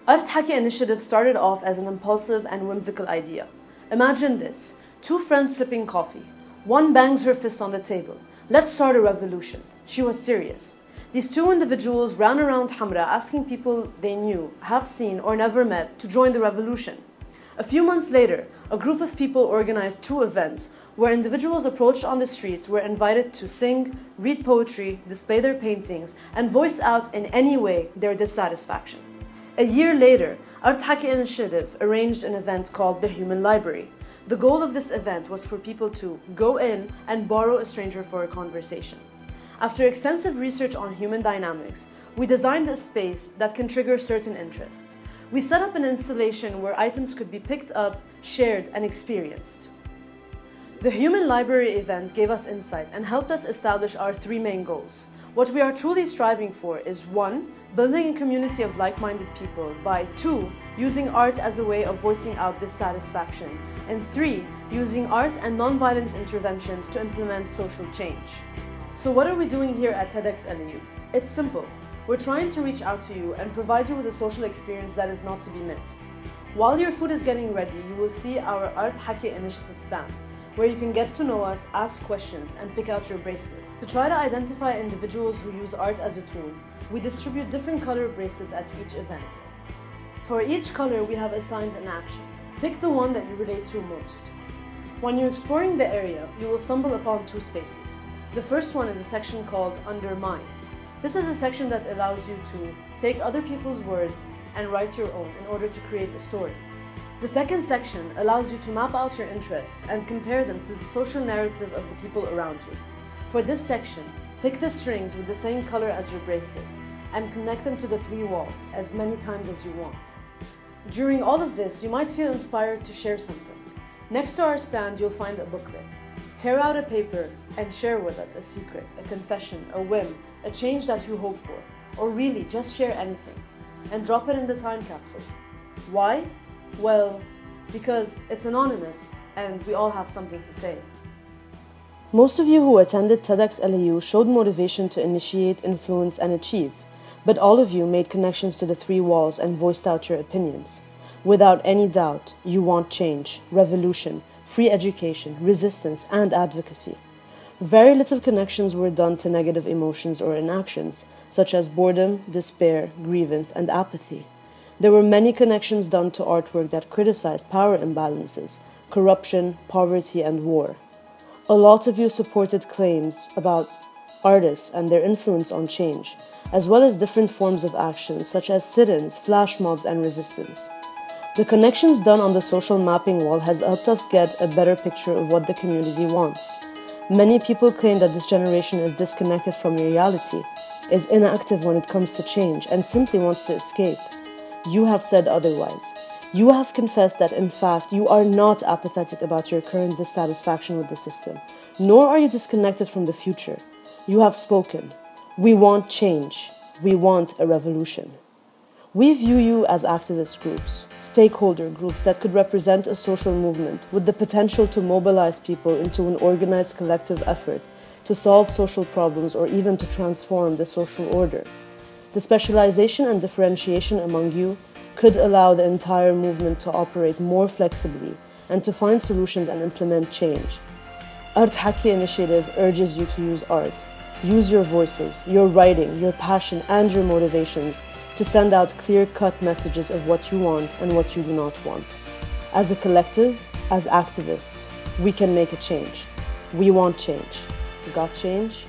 ART Hake Initiative started off as an impulsive and whimsical idea. Imagine this: two friends sipping coffee. One bangs her fist on the table. "Let's start a revolution." She was serious. These two individuals ran around Hamra asking people they knew, have seen, or never met to join the revolution. A few months later, a group of people organized two events where individuals approached on the streets were invited to sing, read poetry, display their paintings, and voice out in any way their dissatisfaction. A year later, ART Hake Initiative arranged an event called the Human Library. The goal of this event was for people to go in and borrow a stranger for a conversation. After extensive research on human dynamics, we designed a space that can trigger certain interests. We set up an installation where items could be picked up, shared, and experienced. The Human Library event gave us insight and helped us establish our three main goals. What we are truly striving for is 1. Building a community of like-minded people by 2. Using art as a way of voicing out dissatisfaction, and 3. Using art and non-violent interventions to implement social change. So what are we doing here at TEDxLAU? It's simple. We're trying to reach out to you and provide you with a social experience that is not to be missed. While your food is getting ready, you will see our ART Hake Initiative stand, where you can get to know us, ask questions, and pick out your bracelets. To try to identify individuals who use art as a tool, we distribute different color bracelets at each event. For each color, we have assigned an action. Pick the one that you relate to most. When you're exploring the area, you will stumble upon two spaces. The first one is a section called Under Mine. This is a section that allows you to take other people's words and write your own in order to create a story. The second section allows you to map out your interests and compare them to the social narrative of the people around you. For this section, pick the strings with the same color as your bracelet and connect them to the three walls as many times as you want. During all of this, you might feel inspired to share something. Next to our stand, you'll find a booklet. Tear out a paper and share with us a secret, a confession, a whim, a change that you hope for, or really just share anything, and drop it in the time capsule. Why? Well, because it's anonymous and we all have something to say. Most of you who attended TEDxLAU showed motivation to initiate, influence, and achieve, but all of you made connections to the three walls and voiced out your opinions. Without any doubt, you want change, revolution, free education, resistance, and advocacy. Very little connections were done to negative emotions or inactions, such as boredom, despair, grievance, and apathy. There were many connections done to artwork that criticized power imbalances, corruption, poverty, and war. A lot of you supported claims about artists and their influence on change, as well as different forms of action such as sit-ins, flash mobs, and resistance. The connections done on the social mapping wall has helped us get a better picture of what the community wants. Many people claim that this generation is disconnected from reality, is inactive when it comes to change, and simply wants to escape. You have said otherwise. You have confessed that, in fact, you are not apathetic about your current dissatisfaction with the system, nor are you disconnected from the future. You have spoken. We want change. We want a revolution. We view you as activist groups, stakeholder groups that could represent a social movement with the potential to mobilize people into an organized collective effort to solve social problems or even to transform the social order. The specialization and differentiation among you could allow the entire movement to operate more flexibly and to find solutions and implement change. ART Hake Initiative urges you to use art. Use your voices, your writing, your passion, and your motivations to send out clear-cut messages of what you want and what you do not want. As a collective, as activists, we can make a change. We want change. Got change?